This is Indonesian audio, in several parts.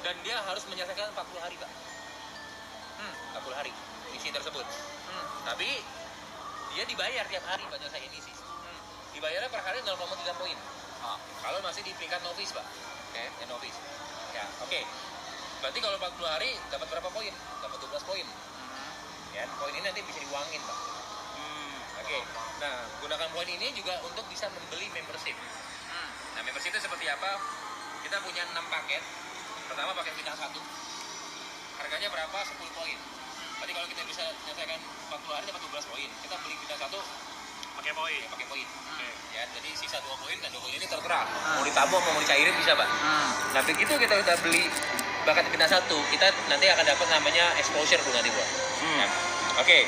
Dan dia harus menyelesaikan 40 hari, Pak. 40 hari misi tersebut. Tapi dia dibayar tiap hari Pak nyelesain misi. Dibayarnya per hari 0,3 poin. Kalau masih di peringkat novice, Pak. Ya novice. Ya, oke. Berarti kalau 40 hari dapat berapa poin? Dapat 12 poin. Ya, poin ini nanti bisa diuangin, Pak. Oke. Nah, gunakan poin ini juga untuk bisa membeli membership. Nah, membership itu seperti apa? Kita punya 6 paket. Pertama paket bintang 1. Harganya berapa? 10 poin. Berarti kalau kita bisa menyelesaikan 40 hari dapat 12 poin. Kita beli bintang 1 pakai poin. Ya, pakai poin. Ya, jadi sisa 2 poin dan 2 poin ini terserah. Mau ditabung mau dicairin bisa, Pak. Nah, begitu kita udah beli bakat bintang 1, kita nanti akan dapat namanya exposure tuh nanti, Bro. Nah, oke.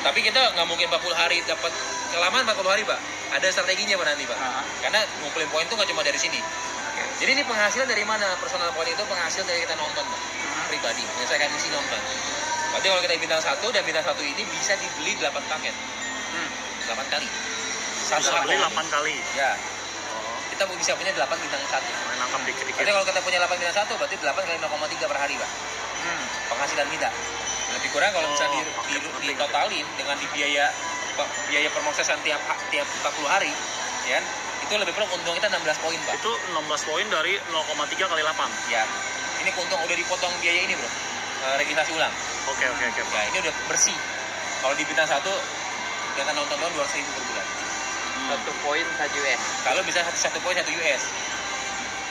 Tapi kita nggak mungkin 40 hari dapat kelamaan 40 hari, Pak. Ada strateginya, Pak, nanti, Pak. Karena ngumpulin poin itu nggak cuma dari sini. Jadi ini penghasilan dari mana? Personal point itu penghasilan dari kita nonton, Pak. Pribadi, menyelesaikan misi nonton. Berarti kalau kita bintang 1 dan bintang 1 ini bisa dibeli 8 paket. 8 kali. Bisa beli 8 kali. Ya. Kita bisa punya 8 bintang 1. Menangkap dikit-dikit. Berarti kalau kita punya 8 bintang 1 berarti 8 kali 0,3 per hari, Pak. Penghasilan kita. Lebih kurang kalau bisa ditotalin dengan biaya promosian tiap 40 hari, ya. Itu lebih kurang keuntungan kita 16 poin, Pak. Itu 16 poin dari 0,3 kali 8. Ya. Ini keuntungan udah dipotong biaya ini, Bro. Registrasi ulang. Oke. Ya, ini udah bersih. Kalau di bintang 1 dengan nonton 200.000 per bulan. 1 poin 1 US. Kalau bisa 1 poin 1 US.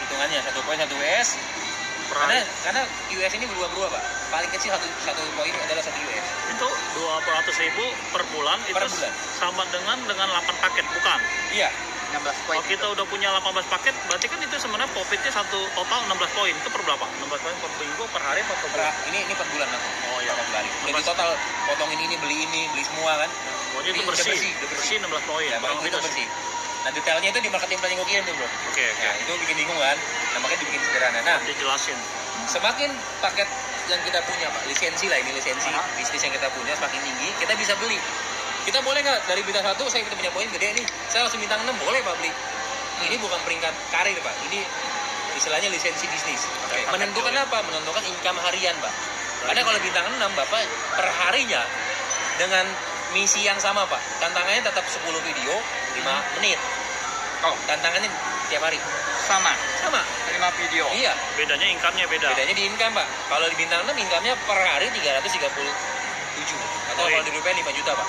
Hitungannya 1 poin 1 US. Karena US ini berubah-ubah, Pak. Paling kecil satu poin adalah 1 US. Itu 200.000 per bulan. Per itu bulan. Sama dengan 8 paket, bukan? Iya. 16 poin. Kalau kita udah punya 18 paket, berarti kan itu sebenarnya profitnya total 16 poin. Itu per berapa? 16 poin per minggu, per hari, per bulan? Ini per bulan langsung. Oh iya. Per hari. Jadi total potongin ini, beli semua kan. Jadi itu bersih 16 poin. Ya, makanya itu bersih. Nah, detailnya itu di marketing plan yang gue kirim tuh, Bro. Oke. Nah, itu bikin bingung kan. Nah, makanya dibikin sederhana. Nah, dijelasin. Semakin paket yang kita punya, Pak, lisensi bisnis yang kita punya semakin tinggi, kita bisa beli. Kita boleh nggak dari bintang 1 kita punya poin gede nih, saya langsung bintang 6 boleh, Pak, beli. Ini bukan peringkat karir, Pak. Ini istilahnya lisensi bisnis. Menentukan apa? Menentukan income harian, Pak. Karena kalau bintang 6, Bapak per harinya dengan misi yang sama, Pak. Tantangannya tetap 10 video 5 menit. Tantangannya tiap hari. Sama 5 video. Iya. Bedanya income-nya beda. Bedanya di income, Pak. Kalau di bintang 6 income-nya per hari 337. Atau kalau di rupiah 5 juta, Pak.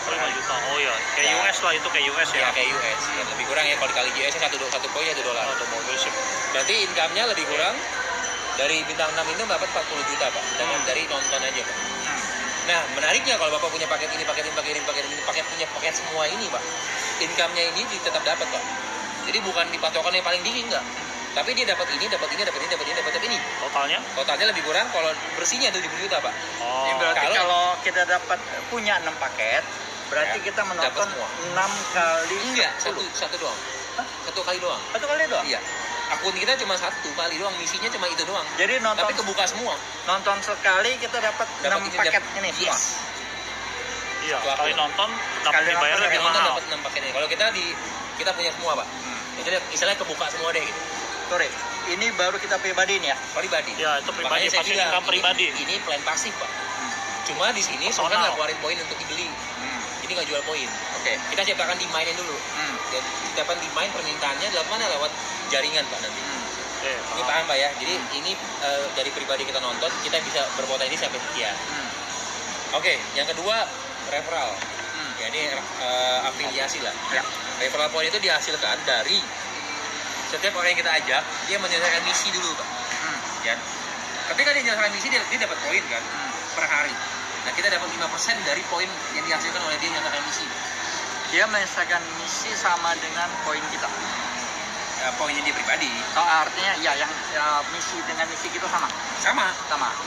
5 juta. Oh ya, kayak Ya. US lah, itu kayak US ya. Ya, kayak US. Ya, lebih kurang ya kalau dikali US nya 1 poin $1. Ada membership. Berarti income-nya lebih kurang dari bintang 6 itu dapat 40 juta, Pak. Dari nonton aja, Pak. Nah, menariknya kalau Bapak punya paket ini, paket semua ini, Pak. Income-nya ini tetap dapat, Pak. Jadi bukan dipatokan yang paling tinggi, enggak. Tapi dia dapat ini. Totalnya lebih kurang kalau bersihnya 70 juta, Pak. Oh. Ini berarti kalau kita dapat punya 6 paket, berarti kita menonton 6 kali. Enggak, satu doang. Satu kali doang. Satu kali doang? Iya. Akun kita cuma 1 kali doang, misinya cuma itu doang. Jadi nonton, tapi kebuka semua. Nonton sekali kita dapat 6 paket ini semua. Iya, sekali nonton dapat dibayar lebih nonton mahal. dapat 6 paket ini. Kalau kita punya semua, Pak. Jadi istilahnya kebuka semua deh gitu. Sorry, ini baru kita pribadi nih ya? Pribadi. Ya, itu pribadi, Makanya saya pasti bilang, income pribadi. Ini plan pasif, Pak. Cuma di sini Personal. kan nggak keluarin poin untuk dibeli. Ini nggak jual poin. Oke. Kita ciptakan demand dulu. Dan dapat demand permintaannya lewat mana? Lewat jaringan, Pak, nanti. Ini paham, Pak, ya? Jadi ini dari pribadi kita nonton, kita bisa berpotensi sampai sekian. Oke, yang kedua referral. Ya, ini afiliasi lah. Ya. Referral point itu dihasilkan dari setiap orang yang kita ajak, dia menyelesaikan misi dulu, Pak. Ya. Ketika dia menyelesaikan misi, dia dapat poin kan per hari. Nah, kita dapat 5% dari poin yang dihasilkan oleh dia menyelesaikan misi. Dia menyelesaikan misi sama dengan poin kita. Poinnya dia pribadi. Oh, artinya ya misi dengan misi kita sama. Sama.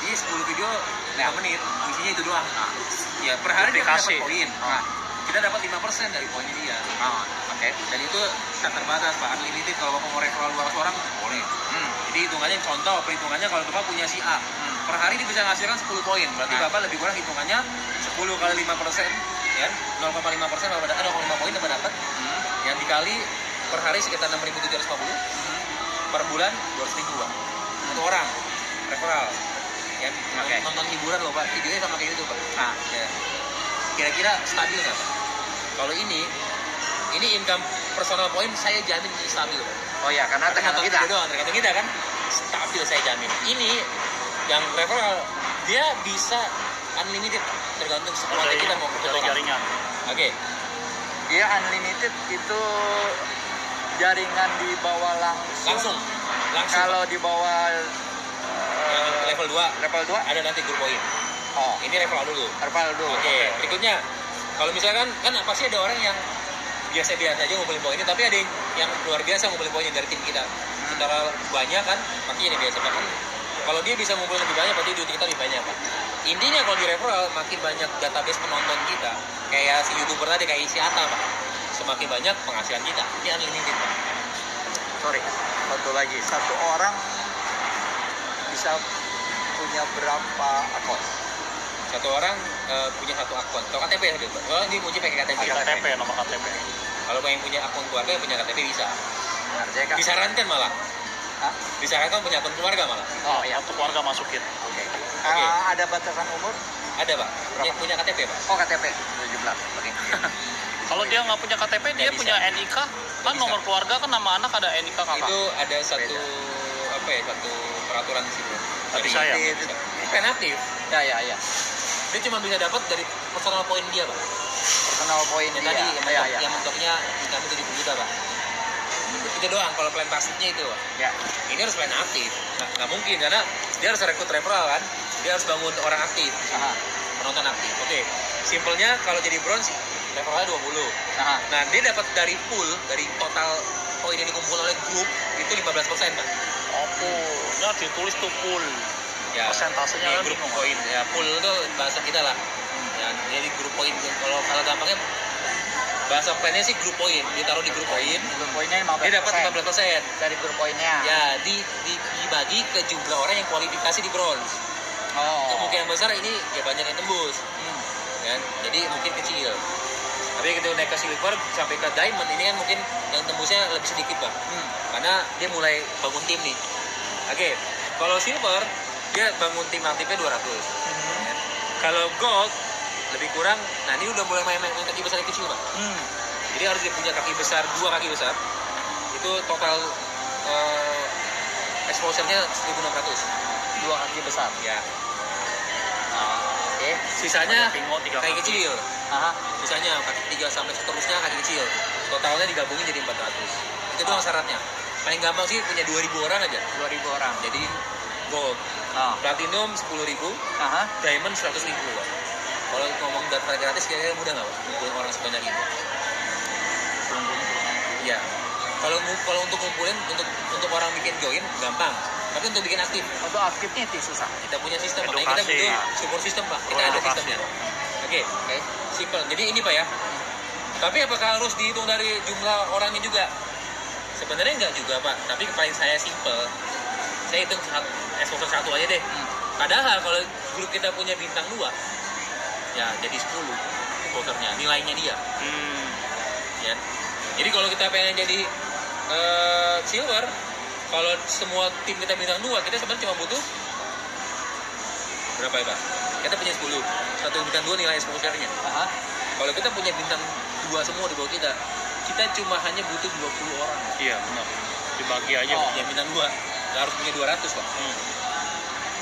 Dia 10 video 5 menit, misinya itu doang. Ya, per hari dia dapat poin. Nah, kita dapat 5% dari poinnya dia. Oke. Dan itu tak terbatas, Pak. Unlimited. Kalau Bapak mau referral 200 orang, boleh. Jadi hitungannya contoh, perhitungannya kalau Bapak punya si A, per hari dia bisa menghasilkan 10 poin. Berarti Bapak lebih kurang hitungannya 10 kali 5%, ya. 0,5% Bapak dapat 0,5 poin Bapak dapat. Yang dikali per hari sekitar 6.750. Per bulan 200.000, Pak. satu orang referral yang Oke. nonton hiburan loh Pak, videonya sama kayak gitu Pak. Nah, Ya. Kira-kira stabil nggak Pak? Kalau ini income personal point saya jamin ini stabil Pak. oh ya, karena tergantung kita. Tergantung kita kan, stabil saya jamin. Ini yang referral dia bisa unlimited Pak. Tergantung sekuatnya kita mau ke dari orang. jaringan. Oke. Dia unlimited itu jaringan di bawah Langsung. Kalau di bawah Yang level 2 level 2, ada nanti grup poin. oh, Ini referral dulu. level 2. Oke, berikutnya kalau misalkan kan pasti ada orang yang biasa-biasa aja ngumpulin poinnya, tapi ada yang luar biasa ngumpulin poinnya dari tim kita. Secara banyak kan, makanya ini biasa kan. Kalau dia bisa ngumpulin lebih banyak, berarti duit kita lebih banyak Pak. Intinya kalau di referral makin banyak database penonton kita, kayak si youtuber tadi kayak si Ata Pak. Semakin banyak penghasilan kita. Ini unlimited Pak. Sorry, satu lagi. Satu orang bisa punya berapa akun? Satu orang punya satu akun. Atau KTP ya, Pak? Oh, ini Muji pakai KTP. KTP, nomor KTP. Kalau yang punya akun keluarga yang punya KTP bisa. Artinya kan? Disarankan malah. Hah? Disarankan punya akun keluarga malah. Oh ya. Satu keluarga masukin. Oke. Oke. Ada batasan umur? Ada Pak. Yang punya KTP Pak. Oh, KTP 17. Oke. Kalau dia nggak punya KTP, dia bisa. punya NIK. Kan bisa. nomor keluarga kan nama anak ada NIK kakak. Itu ada satu Beda. apa ya, satu peraturan di situ. Tapi Dari- saya. Ini kan aktif. Ya. Dia cuma bisa dapat dari personal point dia Pak. Personal point Yang dia. tadi Ya. yang mentoknya income 70 juta Pak. Itu doang kalau plan pasifnya itu Pak. Ya. Ini harus plan aktif. Nggak mungkin karena dia harus rekrut referral kan. Dia harus bangun orang aktif. Aha. Penonton aktif. Oke. Simpelnya kalau jadi bronze referralnya 20. Aha. Nah, dia dapat dari pool, dari total poin yang dikumpulkan oleh grup itu 15% Pak. Oh, pool. Ya ditulis tuh pool. Ya, Persentasenya di kan grup bingung. poin. Ya, pool itu bahasa kita lah. Ya, jadi grup poin. Kalau gampangnya bahasa plannya sih grup poin. Ditaruh di grup poin. Grup poinnya 15%. Dia dapat 15%. dari grup poinnya. Ya, dibagi ke jumlah orang yang kualifikasi di bronze. Oh. Kemungkinan besar ini ya banyak yang tembus. Hmm. Kan? Jadi mungkin kecil. Tapi ketika naik ke silver sampai ke diamond ini kan mungkin yang tembusnya lebih sedikit Bang. Karena dia mulai bangun tim nih. Oke, kalau silver dia bangun tim aktifnya 200. Ya. Kalau gold lebih kurang, nah ini udah mulai main kaki besar yang kecil Bang. Jadi harus dia punya kaki besar, 2 kaki besar. Itu total exposure-nya 1.600. 2 kaki besar. Ya. Oke. Sisanya Pingo 3 kaki kecil. Aha. Sisanya kaki 3 sampai seterusnya kaki kecil. Totalnya digabungin jadi 400. Itu doang syaratnya. Paling gampang sih punya 2.000 orang aja. 2.000 orang. Jadi gold, Ah. platinum 10.000, Aha. diamond 100.000. Kalau ngomong daftar gratis kira-kira mudah nggak Pak? Ngumpulin orang sebanyak itu? Iya. Kalau untuk ngumpulin untuk orang bikin join gampang. Tapi untuk bikin aktif Untuk aktifnya itu susah. kita punya sistem. Makanya kita Edukasi. butuh support system Pak. Kita Oh, ada edukasi. sistemnya. Oke. Oke. Simple. Jadi ini Pak ya. Tapi apakah harus dihitung dari jumlah orangnya juga? Sebenarnya enggak juga Pak. Tapi paling saya simple. Saya hitung exposure 1 aja deh. Padahal kalau grup kita punya bintang 2, ya jadi 10 exposure-nya. Nilainya dia. Ya. Jadi kalau kita pengen jadi silver, kalau semua tim kita bintang 2, kita sebenarnya cuma butuh berapa ya Pak? Kita punya 10. Satu bintang 2 nilai exposure-nya. Aha. Kalau kita punya bintang 2 semua di bawah kita cuma hanya butuh 20 orang. Iya, benar. Dibagi aja. Oh. Yang bintang 2, nggak harus punya 200 Pak.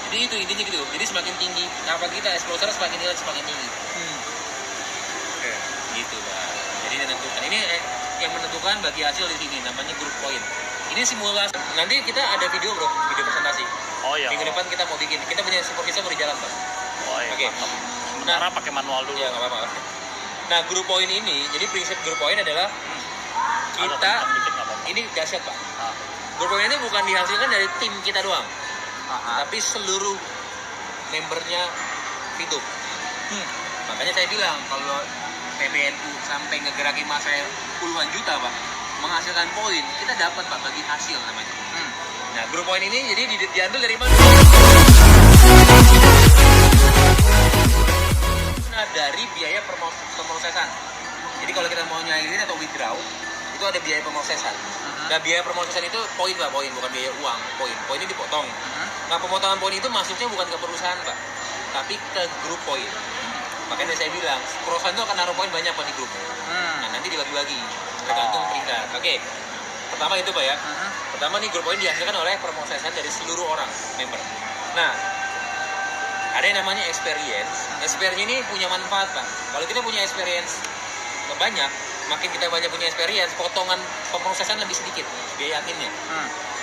Jadi itu intinya gitu. Jadi semakin tinggi apa kita exposure semakin nilai semakin tinggi. Oke. Gitu Pak. Jadi menentukan. Ini yang menentukan bagi hasil di sini namanya group point. Ini simulasi. Nanti kita ada video bro, video presentasi. Oh iya. Minggu depan kita mau bikin. Kita punya support system di jalan Pak. Oh iya. Oke. Mantap. Sementara pakai manual dulu. Iya nggak apa-apa. Nah group point ini, jadi prinsip group point adalah Ada kita tambahan dikit nggak apa-apa. ini dahsyat Pak. Ah. Group point ini bukan dihasilkan dari tim kita doang, Aha. tapi seluruh membernya Fitup. Makanya saya bilang kalau PBNU sampai ngegerakin masa puluhan juta Pak, menghasilkan poin, kita dapat Pak bagi hasil namanya. Nah group point ini jadi diambil dari mana? Nah dari biaya pemrosesan. Jadi kalau kita mau nyairin atau withdraw, itu ada biaya pemrosesan. Nah, biaya pemrosesan itu poin Pak, poin bukan biaya uang, poin. Poinnya dipotong. Nah, pemotongan poin itu masuknya bukan ke perusahaan Pak, tapi ke grup poin. Makanya saya bilang, perusahaan itu akan naruh poin banyak Pak di grup. Nah, nanti dibagi-bagi, tergantung peringkat. Oke, pertama itu Pak ya. Pertama nih, grup poin dihasilkan oleh pemrosesan dari seluruh orang member. Nah, ada yang namanya experience. Experience ini punya manfaat Pak. Kalau kita punya experience banyak, makin kita banyak punya experience, potongan pemrosesan lebih sedikit biaya adminnya.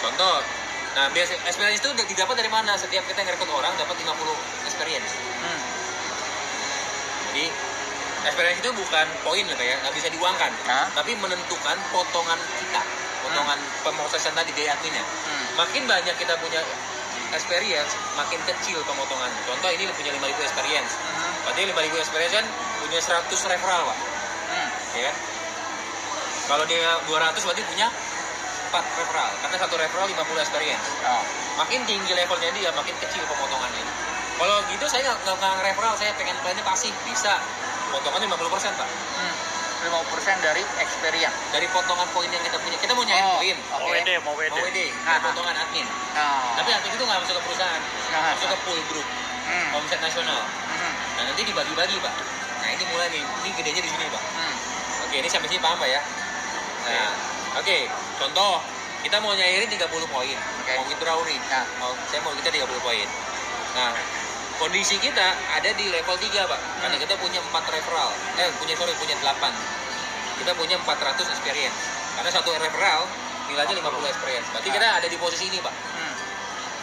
Contoh, nah biasa experience itu didapat dari mana? Setiap kita ngerekrut orang dapat 50 experience. Jadi experience itu bukan poin lah ya, nggak bisa diuangkan, tapi menentukan potongan kita, potongan pemrosesan tadi biaya adminnya. Makin banyak kita punya experience, makin kecil pemotongan. Contoh ini punya 5.000 experience, berarti 5.000 experience kan punya 100 referral Pak. Ya kan? Kalau dia 200 berarti punya 4 referral, karena satu referral 50 experience. Makin tinggi levelnya dia, makin kecil pemotongannya. Kalau gitu saya nggak referral, saya pengen plannya pasif, bisa potongannya 50% Pak. 50% dari experience. Dari potongan poin yang kita punya. Kita mau nyari poin. Mau WD. Potongan admin. Tapi admin itu nggak masuk ke perusahaan, masuk ke pool group, omset nasional. Nah, nanti dibagi-bagi Pak. Nah, ini mulai nih, ini gedenya di sini Pak. Oke, ini sampai sini paham Pak ya? Nah, oke, contoh kita mau nyairin 30 poin, mau withdraw nih. Saya mau kita 30 poin. Nah, kondisi kita ada di level 3 Pak, karena kita punya 4 referral, punya 8. Kita punya 400 experience, karena satu referral nilainya 50 experience, berarti kita ada di posisi ini Pak.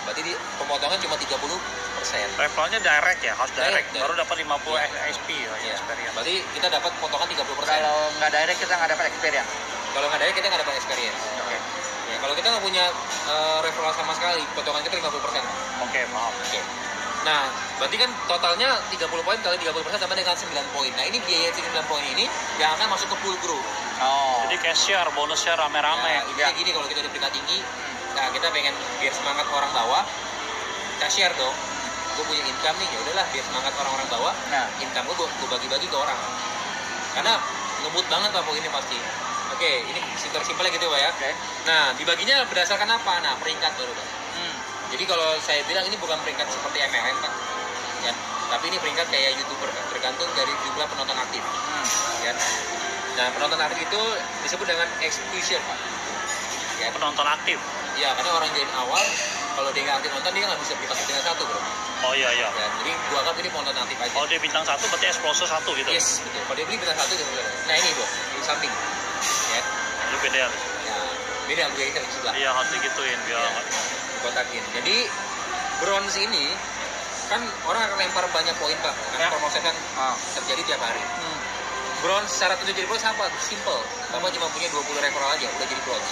Berarti di pemotongan cuma 30%. Levelnya direct ya, harus direct. Baru dapat 50 SP ya, experience. Berarti kita dapat potongan 30%. Kalau nggak direct kita nggak dapat experience. Kalau nggak direct kita nggak dapat experience. Ya, kalau kita nggak punya referral sama sekali, potongan kita 50%. Oke, paham. Nah, berarti kan totalnya 30 poin kali 30% sama dengan 9 poin. Nah, ini biaya 9 poin ini yang akan masuk ke pool group. Jadi cash share, bonus share rame-rame. Nah, intinya gini, kalau kita di peringkat tinggi, nah kita pengen biar semangat orang bawah, kita share dong. Gue punya income nih, ya udahlah biar semangat orang-orang bawah. Income gue bagi-bagi ke orang. Karena ngebut banget Pak poinnya pasti. Oke, ini simpelnya gitu Pak ya. Nah, dibaginya berdasarkan apa? Nah, peringkat baru Pak. Jadi kalau saya bilang ini bukan peringkat seperti MLM Pak, ya, tapi ini peringkat kayak YouTuber Pak, tergantung dari jumlah penonton aktif. Ya. Nah, penonton aktif itu disebut dengan exposure Pak. Ya. Penonton aktif? Ya, karena orang join awal, kalau dia nggak aktif nonton, dia nggak bisa beli paket bintang 1 Bro. Oh iya. Ya, jadi gua anggap ini penonton aktif aja. Kalau dia bintang 1 berarti exposure 1 gitu? Yes, betul. Kalau dia beli bintang 1 gitu. Nah ini Bro, di samping. Ya. Itu beda. Ya, beda sama kita di sebelah. Iya, harus digituin biar kotakin. Jadi bronze ini kan orang akan lempar banyak poin Pak, karena pemrosesan terjadi tiap hari. Bronze syarat untuk jadi bronze apa? Simple. Bapak cuma punya 20 referral aja udah jadi bronze.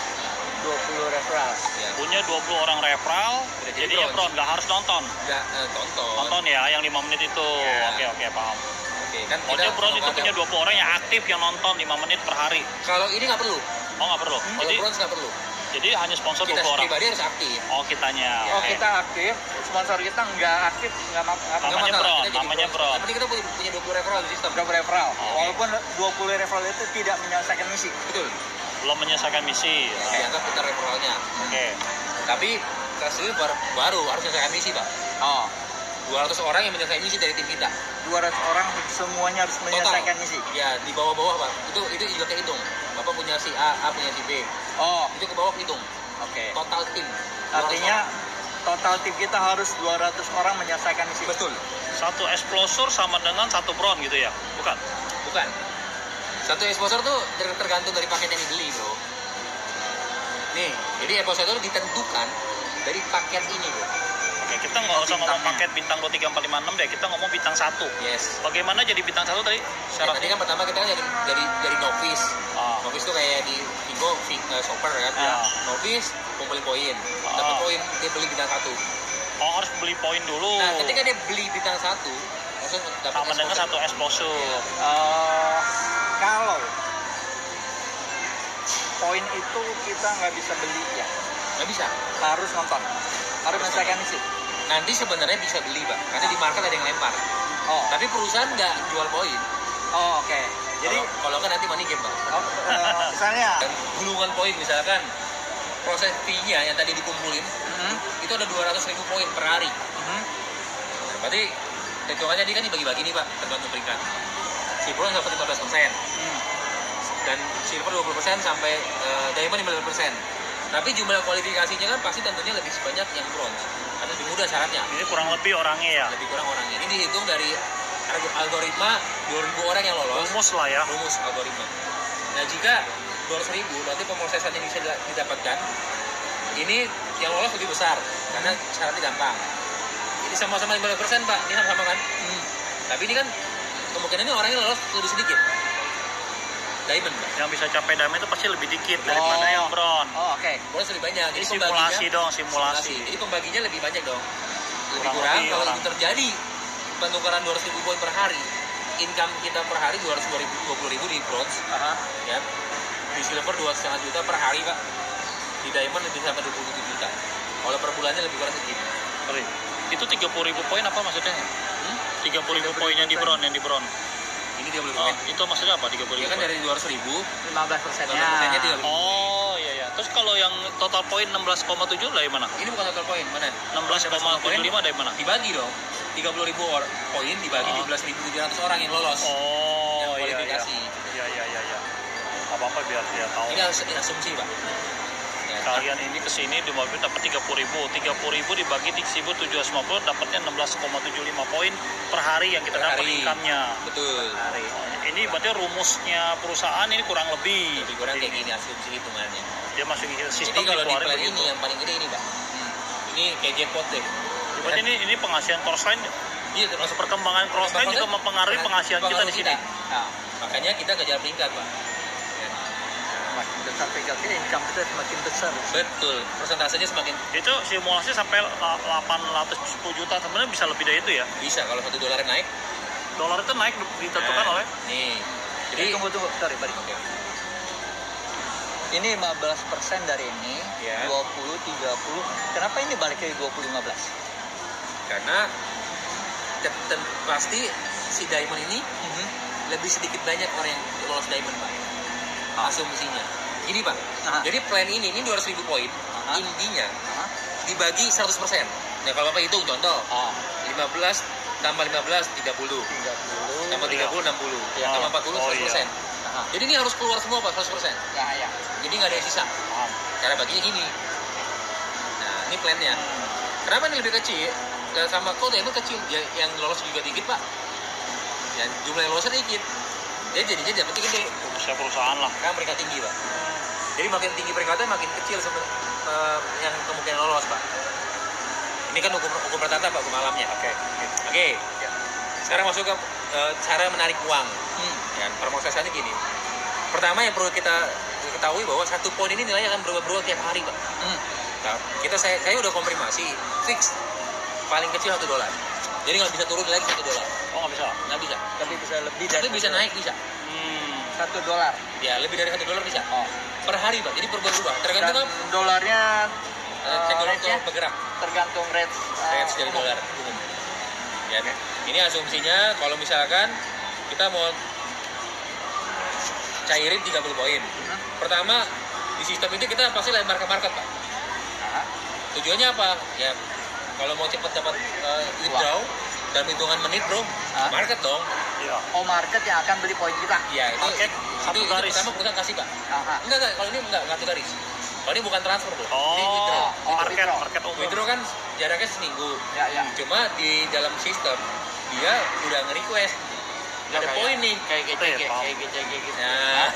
20 referral. Ya. Punya 20 orang referral, jadinya bronze. Nggak harus nonton. Nggak nonton ya, yang 5 menit itu. Oke, paham. Kan pokoknya bronze itu punya 20 orang yang aktif yang nonton 5 menit per hari. Kalau ini nggak perlu. Oh, nggak perlu. Kalau bronze nggak perlu. Jadi hanya sponsor 20 orang. Kita pribadi harus aktif. Oh, kitanya. Kita aktif, sponsor kita nggak aktif, namanya bronze. Tapi kita punya 20 referral di sistem. 20 referral. Walaupun 20 referral itu tidak menyelesaikan misi. Betul. Belum menyelesaikan misi. Dianggap kita referralnya. Tapi kelas dulu baru harus menyelesaikan misi Pak. 200 orang yang menyelesaikan misi dari tim kita. 200 orang semuanya harus menyelesaikan misi. Ya, di bawah-bawah Pak. Itu juga kehitung. Bapak punya si A punya si B. Itu ke bawah hitung. Total tim. Artinya total tim kita harus 200 orang menyelesaikan misi. Betul. Satu exposure sama dengan satu bronze gitu ya? Bukan. Satu exposure tuh tergantung dari paket yang dibeli, Bro. Nih, jadi exposure itu ditentukan dari paket ini, Bro. Oke, kita nggak usah ngomong paket bintang 2, 3, 4, 5, 6 deh. Kita ngomong bintang 1. Yes. Bagaimana jadi bintang 1 tadi? Tadi kan pertama kita kan dari novice. Novice tuh kayak di Bingo, shopper kan. Novice kumpulin poin. Dapat poin, dia beli bintang 1. Oh, harus beli poin dulu. Nah, ketika dia beli bintang 1, langsung dapat sama dengan satu exposure. Kalau poin itu kita nggak bisa beli ya? Nggak bisa. Harus nonton. Harus menyelesaikan misi. Nanti sebenarnya bisa beli Pak, karena di market ada yang lempar. Tapi perusahaan nggak jual poin. Oke. Jadi kalau kan nanti money game Pak. misalnya Dan gulungan poin misalkan proses fee-nya yang tadi dikumpulin itu ada 200.000 poin per hari. Nah, berarti hitungannya dia kan dibagi-bagi nih Pak, tergantung peringkat. Si bronze dapat 15%. Dan silver 20% sampai diamond 15%. Tapi jumlah kualifikasinya kan pasti tentunya lebih sebanyak yang bronze. Karena lebih mudah syaratnya. Ini kurang lebih orangnya ya. Lebih kurang orangnya. Ini dihitung dari algoritma 2.000 orang yang lolos. Rumus lah ya. Rumus algoritma. Nah jika 200.000 nanti pemrosesan yang bisa didapatkan ini yang lolos lebih besar karena syaratnya gampang. Ini sama-sama 15% Pak. Ini sama-sama kan? Tapi ini kan kemungkinannya orangnya lolos lebih sedikit. Diamond Pak. Yang bisa capai diamond itu pasti lebih dikit daripada yang bronze. oke. Bronze lebih banyak. Ini Jadi simulasi pembaginya- dong, simulasi. Jadi pembaginya lebih banyak dong. Lebih Kurang kurang lebih kalau orang. itu terjadi penukaran 200.000 poin per hari. Income kita per hari 220.000 di bronze, ya. Di silver 2,5 juta per hari Pak. Di diamond lebih sampai 27 juta. Kalau per bulannya lebih kurang segitu. Sorry. Itu 30.000 poin apa maksudnya? 30.000 poin yang di bronze, Ini 30 Oh, poin. itu maksudnya apa 30.000? Ya kan poin? dari 200.000, 15%-nya. 15%-nya 30.000. Oh, iya ya. Terus kalau yang total poin 16,7 dari mana? Ini bukan total poin, mana? 16,75 dari mana? Dibagi dong. 30.000 poin dibagi 17.700 orang yang lolos. Oh, Yang iya iya. kualifikasi. Iya. Apa-apa biar dia tahu. Ini harus asumsi Pak. Ya, Kalian ini kesini di mobil dapat 30.000 dibagi 1.750 dapatnya 16,75 poin per hari yang kita Per dapat hari. income-nya. betul. Hari. Ini berarti rumusnya perusahaan ini kurang lebih. Lebih kurang kayak gini asumsi hitungannya. Dia masuk Jadi sistem kalau di dikeluarin plan begitu. ini yang paling gede ini Pak. Ini kayak jackpot deh. Berarti ini penghasilan crossline, Iya termasuk perkembangan crossline juga mempengaruhi penghasilan kita di sini. Nah, Makanya kita kejar peringkat Pak. Ya, makin besar peringkatnya, income kita semakin besar. betul. Persentasenya semakin Itu simulasi sampai 810 juta, sebenarnya bisa lebih dari itu ya. bisa kalau $1 naik. Dolar itu naik ditentukan Nah, oleh nih. Jadi Jadi tunggu, sorry, balik. Oke. Ini 15% dari ini, Ya. 20, 30. Kenapa ini balik ke 20, 15? Karena pasti si diamond ini lebih sedikit banyak orang yang lolos diamond Pak. Asumsinya. Gini Pak. Aha. Jadi plan ini 200.000 poin. Aha. Intinya Hah? dibagi 100%. Nah, kalau Bapak hitung contoh, Oh, 15 tambah 15 30. 30. Tambah 30 60. Ya. Tambah 40 Oh, 100%. Aha. Jadi ini harus keluar semua Pak 100%. Ya. Jadi nggak ada yang sisa. paham. Cara baginya gini. Nah, ini plannya. Kenapa ini lebih kecil? Sama kok diamond kecil, yang lolos juga dikit Pak. Yang jumlah yang lolosnya dikit. Dia jadinya dapetnya gede. Rumusnya perusahaan lah. Kan peringkat tinggi Pak. Jadi makin tinggi peringkatnya makin kecil yang kemungkinan lolos Pak. Ini kan hukum rata-rata Pak, hukum alamnya. Oke. Ya. Sekarang masuk ke cara menarik uang. Ya, permosesannya gini. Pertama yang perlu kita ketahui bahwa satu poin ini nilainya akan berubah-ubah tiap hari Pak. Nah, saya udah konfirmasi fix paling kecil $1. Jadi nggak bisa turun lagi $1. Oh, nggak bisa. Nggak bisa. Tapi bisa lebih Tapi dari bisa naik bisa. $1. Ya lebih dari $1 bisa. Oh. Per hari Pak. Jadi berubah-ubah. Tergantung Dan apa? dolarnya Teknologi rate-nya bergerak. tergantung rate Range dari umum. dolar umum. Ya, ini asumsinya kalau misalkan kita mau cairin 30 poin. Pertama di sistem itu kita pasti lempar ke market Pak. Aha. Tujuannya apa? Ya kalau mau cepat dapat withdraw dalam hitungan menit bro, Ah. market dong. Iya. Oh, market yang akan beli poin kita. Ya itu Market satu itu garis. pertama perusahaan kasih Pak. Aha. Enggak kalau ini enggak satu garis. Kalau ini bukan transfer bro. Ini Oh, withdraw. market umum. Withdraw kan jaraknya seminggu. Ya. Cuma di dalam sistem dia udah nge-request ada poin nih. Kayak gitu, Iya, kayak paham. gitu. Nah,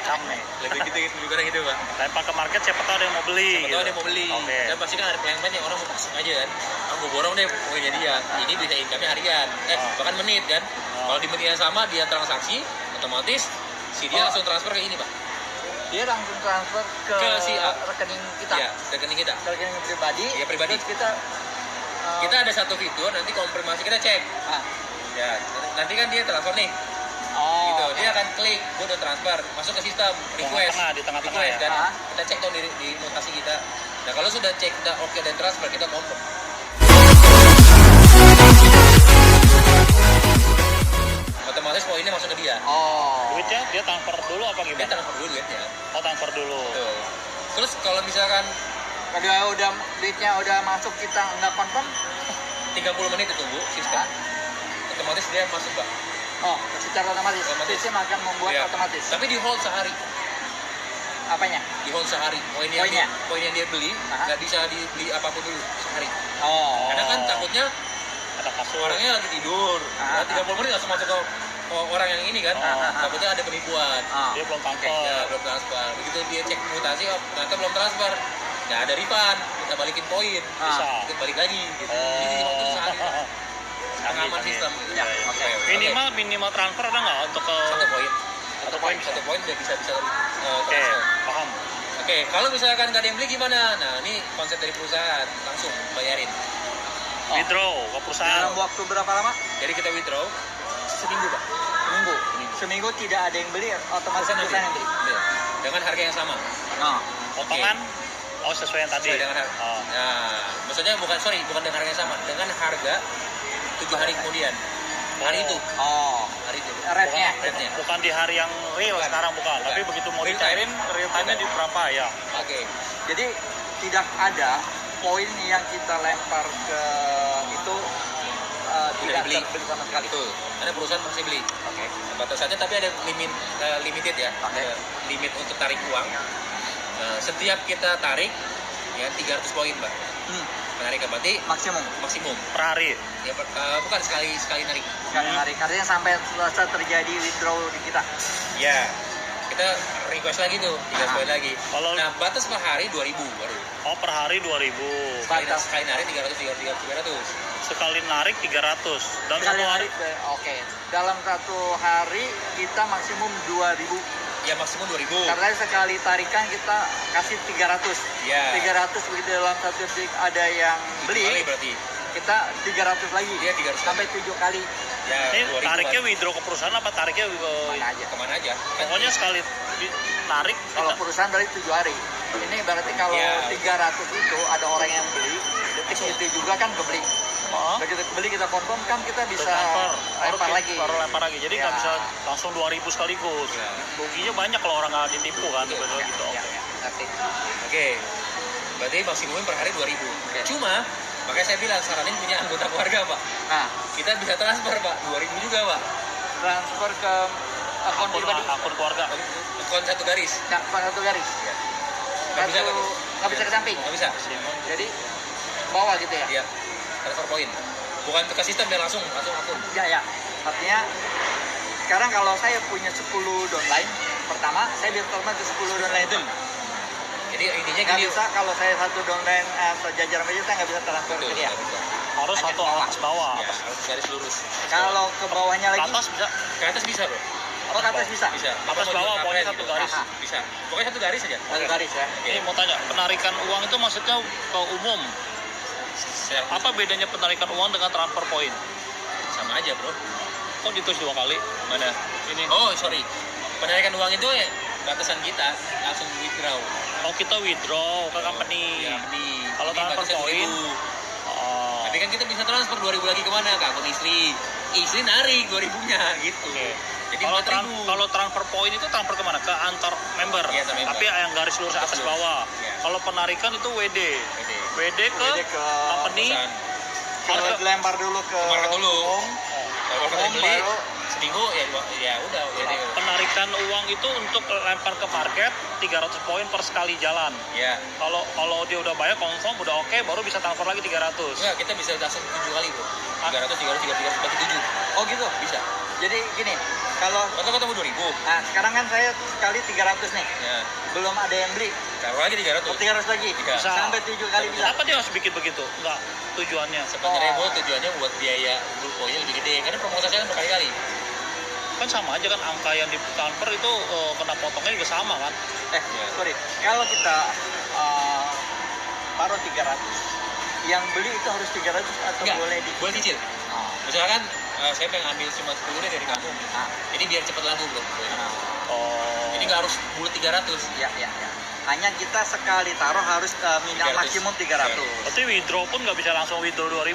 Camne. lebih lebih kurang gitu Pak. Lempar ke market, siapa tahu ada yang mau beli. Siapa tahu ada yang mau beli. Oke. Dan pasti kan ada pelanggan yang orang mau pasang aja kan. Gue borong deh poinnya dia. Ini bisa income-nya harian. Bahkan menit kan. Kalau di menit yang sama dia transaksi, otomatis si dia langsung transfer ke ini Pak. Dia langsung transfer ke si A. rekening kita. Iya, rekening kita. Ke rekening pribadi. Iya, pribadi. Terus kita Kita ada satu fitur nanti konfirmasi kita cek. Ya, nanti kan dia transfer nih. Oh. Gitu. Dia akan klik, gue udah transfer, masuk ke sistem request. Tengah-tengah, di tengah-tengah request, ya. kan. Kita cek dong di notasi kita. Nah, kalau sudah cek udah oke dan transfer, kita confirm. Otomatis poinnya masuk ke dia. Oh. apa Dia gimana? transfer dulu duitnya. Oh, transfer dulu. Tuh. Terus kalau misalkan Udah duitnya udah masuk, kita nggak confirm. 30 menit ditunggu sistem, otomatis dia masuk, Pak. Oh, secara otomatis. Otomatis. Sistem akan membuat Iya. otomatis. Tapi di hold sehari. Apanya? Di hold sehari. Poin Poinnya? yang dia beli Aha. nggak bisa dibeli apapun dulu sehari. Oh. Karena kan takutnya Ada kasur. orangnya lagi tidur. Ah, Nah, 30 menit langsung masuk ke orang yang ini kan. Oh. Takutnya ada penipuan. Ah. Dia belum transfer. Ya, belum transfer. Begitu dia cek mutasi, oh, ternyata belum transfer. Nggak ada refund, kita balikin poin. Bisa. Kita balik lagi gitu. Jadi di waktu sehari. Pengaman Canggih. sistem. Ya, Iya, oke. iya. Minimal transfer ada nggak untuk ke Satu poin. Satu poin. Satu poin udah bisa Oke, transfer. paham. Oke, kalau misalkan nggak ada yang beli gimana? Nah, ini konsep dari perusahaan, langsung bayarin. Oh. Withdraw ke perusahaan. Dalam waktu berapa lama? Jadi kita withdraw seminggu, Pak. Seminggu. Seminggu tidak ada yang beli, otomatis perusahaan yang beli. Iya. Dengan harga yang sama. Oh. Potongan. Oh, sesuai yang tadi. Sesuai dengan harga. Oh. Nah, maksudnya bukan dengan harga yang sama, dengan harga 7 hari kemudian. Hari itu, Oh. hari itu. Rate-nya. Rate-nya. Bukan di hari yang real Bukan. sekarang bukan. Bukan. Tapi begitu mau Real dicairin time. real time-nya di berapa ya? Oke. Jadi tidak ada poin yang kita lempar ke itu tidak dibeli. terbeli sama sekali. Betul. Karena perusahaan masih beli. Oke. Batasannya tapi ada limited ya. Oke. Ada limit untuk tarik uang. Setiap kita tarik ya 300 poin, Mbak. Penarikan berarti Maksimum maksimum. Per hari. Ya bukan sekali narik. sekali narik. Artinya sampai selesai terjadi withdraw di kita. Ya. Kita request lagi tuh 300 poin lagi. Kalau- Nah, batas per hari 2000 baru. Oh, per hari 2000. Batas. Sekali narik 300. Sekali narik 300. Dan Sekali satu hari narik. Oke. Dalam satu hari kita maksimum 2000. Ya maksimum 2000. Karena sekali tarikan kita kasih 300. Ya. 300 begitu dalam satu detik ada yang Kali beli, berarti. kita 300 lagi. Iya, 300 sampai 7 kali. Ya, ini 2000 tariknya baru. withdraw ke perusahaan apa tariknya Mana aja. Kemana aja? Kan pokoknya sekali tarik Kalau kita- perusahaan berarti 7 hari. Ini berarti kalau Ya. 300 itu ada orang yang beli, detik itu juga kan kebeli. Oh, Begitu beli kita confirm kan kita bisa transfer. lempar lagi. Baru lempar lagi. Jadi nggak Ya. bisa langsung 2000 sekaligus. Ya. Ruginya banyak kalau orang nggak ditipu kan. Betul. Betul Ya, gitu. ya, Oke. ya, ngerti. Oke. Berarti maksimum per hari 2000. Oke. Cuma makanya saya bilang saranin punya anggota keluarga, Pak. Nah, Kita bisa transfer, Pak. 2000 juga, Pak. transfer ke akun pribadi. Akun keluarga. Akun satu garis. Nah, satu garis. Ya. Nggak bisa, Satu, nggak bisa ke samping. Nggak bisa. Jadi bawah gitu ya. Iya. Transfer poin. Bukan ke sistem dan langsung akun. Ya, ya. Artinya sekarang kalau saya punya 10 downline, pertama saya bisa transfer ke 10 downline itu. Jadi intinya Nggak gini. bisa kalau saya satu downline atau jajaran aja saya nggak bisa transfer Betul, ke dia. nggak bisa. Harus Hanya satu ke bawah. atas bawah. Ya, harus garis lurus. Kalau ke bawahnya Ke lagi, atas bisa. Ke atas bisa, Bro. oh ke atas bisa. Bisa. Atas Apa mau bawah, diapain pokoknya gitu. satu garis. Aha. Bisa. Pokoknya satu garis aja. Satu garis ya. Ini mau tanya, penarikan uang itu maksudnya ke umum. Apa bedanya penarikan uang dengan transfer poin? Sama aja, Bro. Kok ditulis 2 kali? Mana? Ini. Oh, sorry. Penarikan uang itu ya batasan kita langsung withdraw. Oh, kita withdraw ke company. Ya, di Kalau ini transfer batasnya poin? 2000. Oh. Tapi kan kita bisa transfer 2000 lagi kemana? Ke akun istri. Istri narik 2000-nya gitu. Oke. Jadi Kalau 4000. kalau transfer poin itu transfer kemana? Ke antar member. Iya, antar member. Tapi yang garis lurus atas Lurus. bawah. Iya. Kalau penarikan itu WD. Gede. WD ke Jadi ke company. Perusahaan. kalau dilempar dulu ke Market dulu. home, Kalau kita home beli baru seminggu ya udah jadi. Penarikan uang itu untuk lempar ke market 300 poin per sekali jalan. Ya. Kalau dia udah bayar confirm udah oke baru bisa transfer lagi 300. Enggak, kita bisa langsung 7 kali, Bro. 300 bagi 7. oh gitu. Bisa. Jadi gini, kalau Atau ketemu 2000. nah sekarang kan saya sekali 300 nih, Ya. belum ada yang beli, Taruh lagi 300. 300 lagi, Bisa. sampai 7 kali bisa. Kenapa dia harus bikin begitu? Enggak, tujuannya. Sebenarnya Oh. Bro, tujuannya buat biaya poinnya lebih gede karena promosi kan berkali-kali. Kan sama aja kan angka yang di transfer itu kena potongnya juga sama kan? Ya. Sorry, kalau kita taruh 300, yang beli itu harus 300 atau Enggak, boleh di boleh cicil. Oh. Misalkan saya pengen ambil cuma 10 deh dari kamu. Ah. Jadi biar cepet laku, Bro. Oh. Ini nggak harus bulat 300. Ya, ya, ya. Hanya kita sekali taruh harus minimal 300. maksimum 300. Berarti withdraw pun nggak bisa langsung withdraw 2000?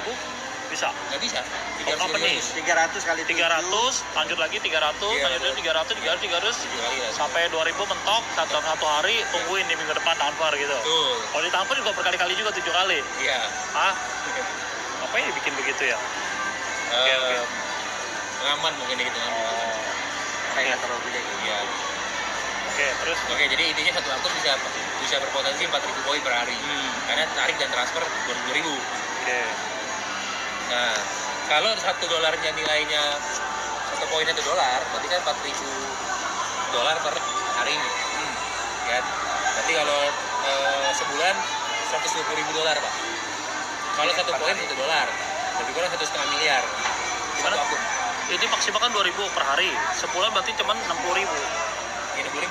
Bisa. Nggak bisa. Oh, company. 300 kali 300, lanjut lagi 300, Iya, lanjut lagi 300, 300, 300, 7 kali lah. sampai 2000 mentok satu hari, tungguin di minggu depan transfer gitu. Betul. Kalau di transfer juga berkali-kali juga 7 kali. Iya. Hah? Ngapain dibikin begitu ya? Oke, oke. Aman mungkin gitu kan. Oh, kayak nggak terlalu gede. Iya. oke, terus Oke, jadi intinya satu akun bisa berpotensi 4.000 poin per hari. Karena tarik dan transfer 20.000. oke. Nah, kalau $1 nilainya satu poinnya $1, berarti kan $4.000 per hari. Kan? Berarti kalau sebulan $120.000, Pak. Kalau satu poin $1, lebih kurang 1,5 miliar. Satu Mana? akun. Ini maksimal kan 2.000 per hari. Sebulan berarti cuma 60.000. Ya, 20.000.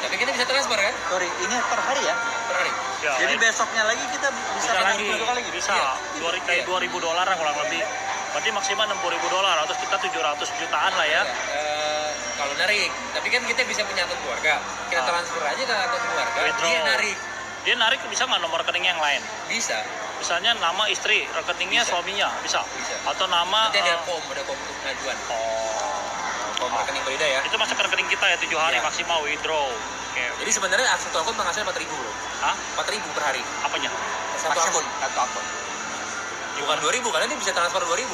Tapi kita bisa transfer kan? Sorry, ini per hari ya? Per hari. Ya, Jadi lain. besoknya lagi kita bisa bisa lagi, satu kali gitu? bisa. Iya. Kayak $2.000 kurang lebih. Berarti maksimal $60.000, atau kita 700 jutaan lah ya. Kalau narik, tapi kan kita bisa punya akun keluarga. Kita transfer aja ke akun keluarga. Withdraw. Dia narik. Dia narik bisa nggak nomor rekening yang lain? Bisa. Misalnya nama istri, rekeningnya Bisa. suaminya, bisa? Bisa. Atau nama... Nanti ada form untuk pengajuan. oh, Form rekening berbeda ya. itu masuk ke rekening kita ya, 7 hari Iya. maksimal withdraw. Oke. Jadi sebenarnya satu akun menghasilkan 4.000 bro. Hah? 4.000 per hari. Apanya? Satu akun. Satu akun. Bukan 2.000 karena dia bisa transfer 2.000.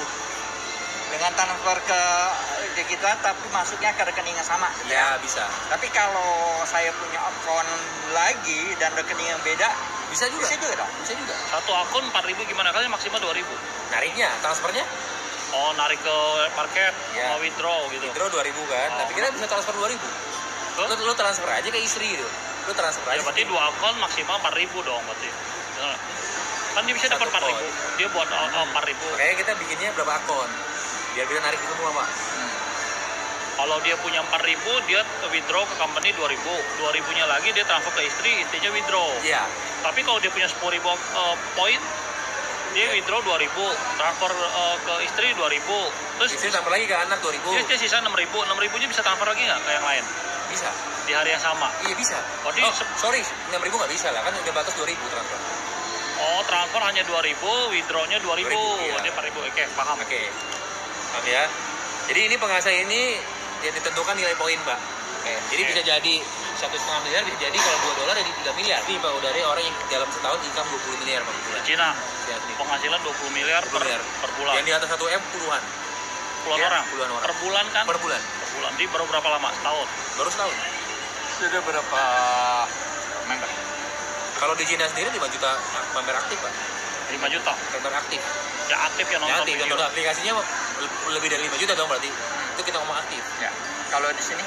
Dengan transfer ke kita tapi masuknya ke rekening yang sama. Ya bisa. Tapi kalau saya punya akun lagi dan rekening yang beda, Bisa juga. bisa juga dong. Bisa juga. Satu akun 4.000 gimana? Kalian maksimal 2.000. Nariknya, transfernya Oh, narik ke market, Iya. mau withdraw gitu. withdraw 2.000 kan. Oh. Tapi kita bisa transfer 2.000. Lu transfer aja ke istri gitu. Lu transfer Ya aja. berarti 2 akun maksimal 4.000 dong berarti. Bener nggak? Kan dia bisa dapat Satu 4.000. akun. Dia buat 4.000. Makanya kita bikinnya berapa akun? Biar kita narik itu semua, Pak. Kalau dia punya 4.000, dia withdraw ke company 2.000. 2.000-nya lagi dia transfer ke istri, istrinya withdraw. Iya. Tapi kalau dia punya 10.000 poin, dia withdraw 2.000, transfer ke istri 2.000. Terus Istri tambah lagi ke anak 2.000. dia sisa 6.000. 6.000-nya bisa transfer lagi nggak ke yang lain? Bisa. Di hari yang sama. Iya bisa. Oh, Oh, sorry, 6.000 nggak bisa lah, kan udah batas 2.000 transfer. Oh, transfer hanya 2.000, withdraw-nya 2.000. 2.000, iya. Dia 4.000. Oke, paham. Oke. Paham ya? Jadi ini penghasilan ini yang ditentukan nilai poin, Pak. Jadi Oke. bisa jadi 1,5 miliar, bisa jadi kalau $2 jadi 3 miliar. Ini Pak, udah ada orang yang dalam setahun income 20 miliar Pak. Di Cina, Lihat nih. penghasilan 20 miliar 20 miliar. per bulan. Yang di atas 1M puluhan. Puluhan Ya, orang. puluhan orang. Per bulan kan? Per bulan. Per bulan. Di baru berapa lama? Setahun. Baru setahun. Sudah berapa member? Kalau di Cina sendiri 5 juta member aktif, Pak. 5 juta. Member aktif. Ya aktif yang Ya, nonton aktif. video. Contoh aplikasinya lebih dari 5 juta dong berarti. Itu kita ngomong aktif. Ya. Kalau di sini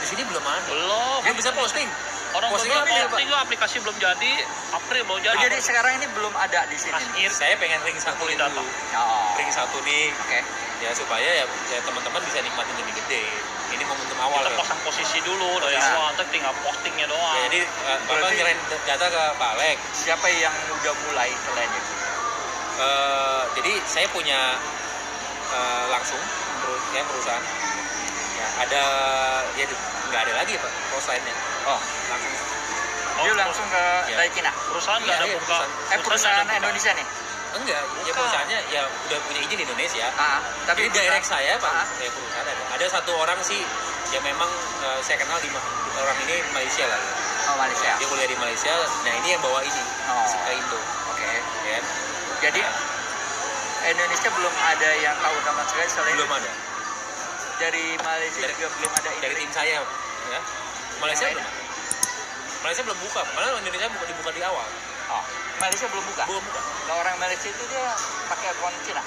Di sini belum ada. Belum. Dia bisa posting. Orang Postingnya belum apa, posting juga, aplikasi belum jadi. April belum jadi. jadi sekarang ini belum ada di sini. Akhir. Saya pengen ring satu Kulit dulu. data. Oh. Ring satu nih. Oke. Ya supaya ya teman-teman bisa nikmatin lebih gede. Ini momentum awal Kita ya. pasang posisi dulu dari Ya. awal, nanti tinggal postingnya doang. Ya, jadi Bapak Berarti- nyerahin data ke Pak Alex. Siapa yang udah mulai selain itu? Jadi saya punya langsung perusahaan. Ya, ada ya nggak ada lagi Pak post lainnya. Oh, Langsung. dia langsung ke Iya. dari Cina. Perusahaan nggak Iya, ada iya, buka. Perusahaan nggak ada buka. Indonesia nih. Enggak, ya Bukan. perusahaannya ya udah punya izin di Indonesia. Tapi Jadi direct saya Pak, Ah. saya perusahaan ada. Ada satu orang sih yang memang saya kenal orang ini Malaysia lah. Oh, Malaysia. Dia kuliah di Malaysia. Nah ini yang bawa ini Oh. ke Indo. Oke. Ya. Jadi Nah, Indonesia belum ada yang tahu sama sekali selain belum ada. dari Malaysia Dari- juga belum ada Dari tim saya, ya. Malaysia Yang belum. Malaysia belum buka. Malah Indonesia dibuka di awal. Oh, Malaysia belum buka. Belum buka. Kalau orang Malaysia itu dia pakai akun Cina.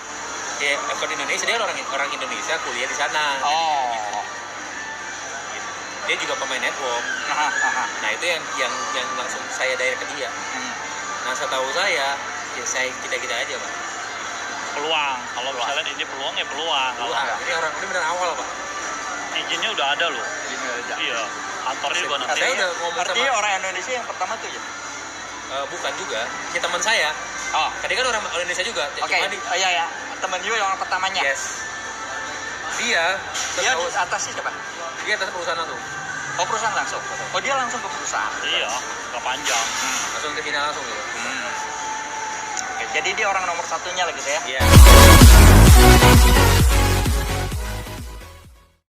Ya, akun Indonesia dia orang Indonesia kuliah di sana. Oh. Dia juga pemain network. Aha. Nah itu yang langsung saya direct ke dia. Hmm. Nah setahu saya, ya kita aja Pak. Peluang. Kalau misalnya ini peluang ya peluang. Kalau Wah, ini benar awal Pak. izinnya udah ada loh. Ini aja. Iya. Kantornya juga nanti. Saya udah ngomong Artinya sama orang Indonesia yang pertama tuh ya? bukan juga, ya teman saya. Oh. Tadi kan orang Indonesia juga. Oke. Cuma Iya ya. Temen you yang orang pertamanya. yes. Dia Dia setahu atasnya siapa? dia atas perusahaan langsung. Oh, perusahaan langsung. Oh, dia langsung ke perusahaan. Iya. Nggak panjang. Langsung ke Cina langsung gitu. Oke, jadi dia orang nomor satunya lah gitu ya. Iya.